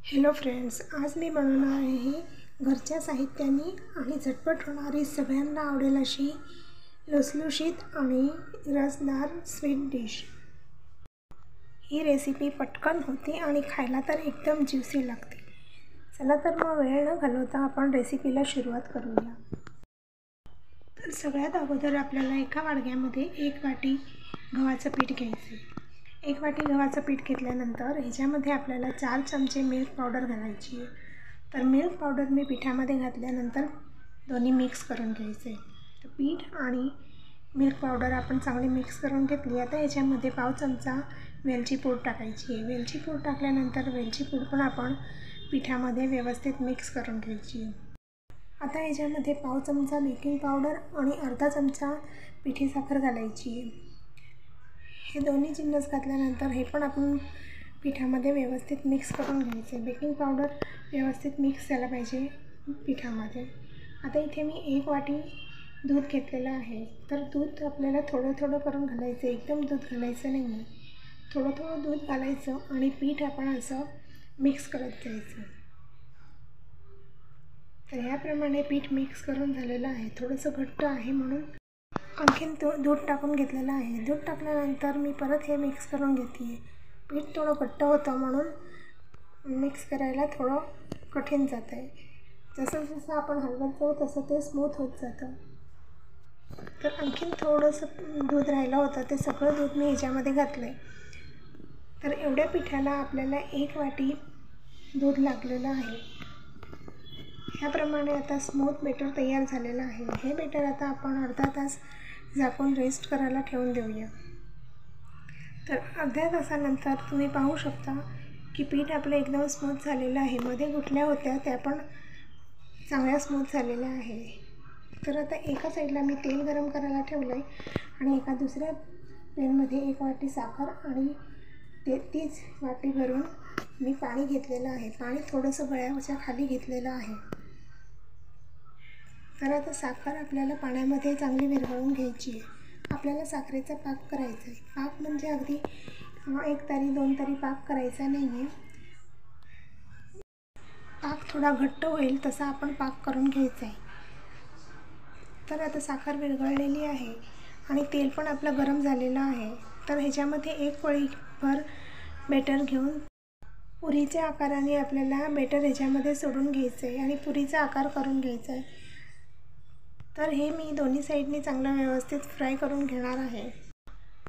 Hello friends, आज मी बनवणार आहे घरच्या साहित्याने आणि झटपट होणारी सगळ्यांना आवडेल अशी लुसलुशीत आणि रसदार स्वीट डिश। ही रेसिपी पटकन होते आणि खायला तर एकदम ज्युसी लागते। चला तर मग वेळ न घालवता आपण रेसिपीला सुरुवात करूया। तर सगळ्यात अगोदर आपल्याला एका वाडग्यामध्ये 1 वाटी गव्हाचं पीठ घ्यायचे। 1 वाटी गव्हाचं पीठ घेतल्यानंतर ह्याच्यामध्ये आपल्याला 4 चमचे मिल्क पावडर घालायची आहे। तर मिल्क पावडर मी पिठामध्ये घातल्यानंतर दोन्ही मिक्स करून घ्यायचे। तर पीठ आणि मिल्क पावडर आपण चांगली मिक्स करून घेतली। आता याच्यामध्ये पाव चमचा वेलची पूड टाकायची आहे। वेलची पूड टाकल्यानंतर वेलची पूड पण आपण पिठामध्ये व्यवस्थित मिक्स करून घ्यायची आहे। आता याच्यामध्ये पाव चमचा बेकिंग पावडर आणि अर्धा चमचा पिठी साखर घालायची आहे। हे दोन्ही जिन्नस घातल्यानंतर हे पण आपण पिठामध्ये व्यवस्थित मिक्स करून घ्यायचे। बेकिंग पावडर व्यवस्थित मिक्स झाला पाहिजे पिठामध्ये। आता इथे मी 1 वाटी दूध घेतलेलं आहे। तर दूध आपल्याला थोडं थोडं करून घालायचं, एकदम दूध घालायचं नाही आहे। थोडं थोडं दूध घालायचं आणि पीठ आपण असं मिक्स करत जायचं। तर याप्रमाणे पीठ मिक्स करून झालेलं आहे। थोडंसं घट्ट आहे म्हणून आणखीन दूध टाकून घेतलेलं आहे। दूध टाकल्यानंतर मी परत हे मिक्स करून घेते आहे। पीठ थोडं घट्ट होतं म्हणून मिक्स करायला थोडं कठीण जातं आहे। जसं जसं आपण हलवत जाऊ तसं ते स्मूथ होत जातं। तर आणखीन थोडंसं दूध राहिलं होतं, ते सगळं दूध मी ह्याच्यामध्ये घातलं आहे। तर एवढ्या पिठाला आपल्याला 1 वाटी दूध लागलेलं आहे। ह्याप्रमाणे आता स्मूथ बेटर तयार झालेलं आहे। हे बेटर आता आपण अर्धा तास झाकून रेस्ट करायला ठेवून देऊया। तर अर्ध्या तासानंतर तुम्ही पाहू शकता की पीठ आपलं एकदम स्मूथ झालेलं आहे। मध्ये गुठल्या होत्या त्या पण चांगल्या स्मूथ झालेल्या आहे। तर आता एका साईडला मी तेल गरम करायला ठेवलं आहे आणि एका दुसऱ्या पॅनमध्ये 1 वाटी साखर आणि तीच वाटी भरून मी पाणी घेतलेलं आहे। पाणी थोडंसं गळ्याच्या खाली घेतलेलं आहे। तर आता साखर आपल्याला पाण्यामध्ये चांगली विरघळून घ्यायची आहे। आपल्याला साखरेचा पाक करायचा आहे। पाक म्हणजे अगदी 1 तारी 2 तारी पाक करायचा नाही आहे। पाक थोडा घट्ट होईल तसा आपण पाक करून घ्यायचा आहे। तर आता साखर विरघळलेली आहे आणि तेल पण आपलं गरम झालेलं आहे। तर ह्याच्यामध्ये 1 पळीभर बेटर घेऊन पुरीच्या आकाराने आपल्याला बेटर ह्याच्यामध्ये सोडून घ्यायचं आहे आणि पुरीचा आकार करून घ्यायचा आहे। तर हे मी दोन्ही साईडनी चांगलं व्यवस्थित फ्राय करून घेणार आहे।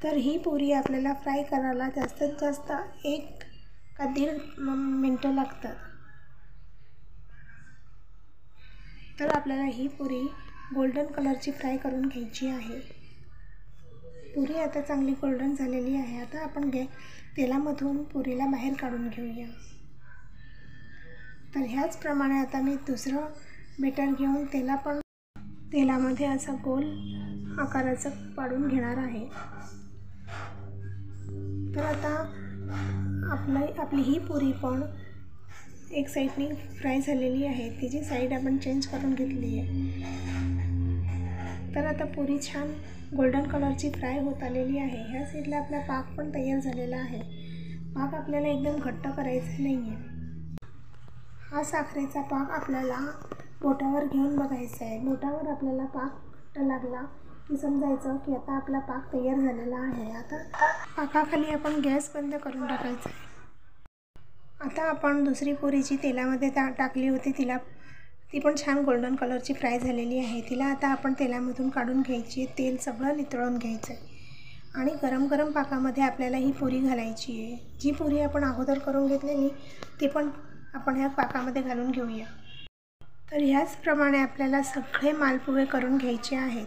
तर ही पुरी आपल्याला फ्राय करायला जास्तीत जास्त 1 का 1.5 मिनटं लागतात। तर आपल्याला ही पुरी गोल्डन कलरची फ्राय करून घ्यायची आहे। पुरी आता चांगली गोल्डन झालेली आहे। आता आपण तेलामधून पुरीला बाहेर काढून घेऊया। तर ह्याचप्रमाणे आता मी दुसरं बेटर घेऊन तेलामध्ये असा गोल आकाराचं पाडून घेणार आहे। तर आता आपली ही पुरी पण एक साईडनी फ्राय झालेली आहे। तिची साईड आपण चेंज करून घेतली आहे। तर आता पुरी छान गोल्डन कलरची फ्राय होत आलेली आहे। ह्या साईडला आपला पाक पण तयार झालेला आहे। पाक आपल्याला एकदम घट्ट करायचा नाही आहे। हा साखरेचा पाक आपल्याला बोटावर घेऊन बघायचा आहे। बोटावर आपल्याला पाक घट्ट लागला की समजायचं की आता आपला पाक तयार झालेला आहे। आता पाकाखाली आपण गॅस बंद करून टाकायचा आहे। आता आपण दुसरी पुरी जी तेलामध्ये टाकली होती ती पण छान गोल्डन कलरची फ्राय झालेली आहे। तिला आता आपण तेलामधून काढून घ्यायची आहे। तेल सगळं नितळून घ्यायचं आहे आणि गरम गरम पाकामध्ये आपल्याला ही पुरी घालायची आहे। जी पुरी आपण अगोदर करून घेतलेली ती पण आपण ह्या पाकामध्ये घालून घेऊया। तर ह्याचप्रमाणे आपल्याला सगळे मालपुवे करून घ्यायचे आहेत।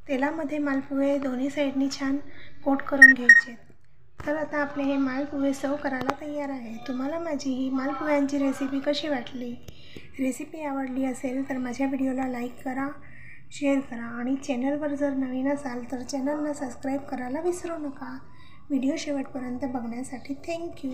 तेलामध्ये मालपुवे दोन्ही साईडनी छान कोट करून घ्यायचे। तर आता आपले हे मालपुवे सर्व करायला तयार आहे। तुम्हाला माझी ही मालपुव्यांची रेसिपी कशी वाटली? रेसिपी आवडली असेल तर माझ्या व्हिडिओला लाईक करा, शेअर करा आणि चॅनलवर जर नवीन असाल तर चॅनलला सबस्क्राईब करायला विसरू नका। व्हिडिओ शेवटपर्यंत बघण्यासाठी थँक्यू।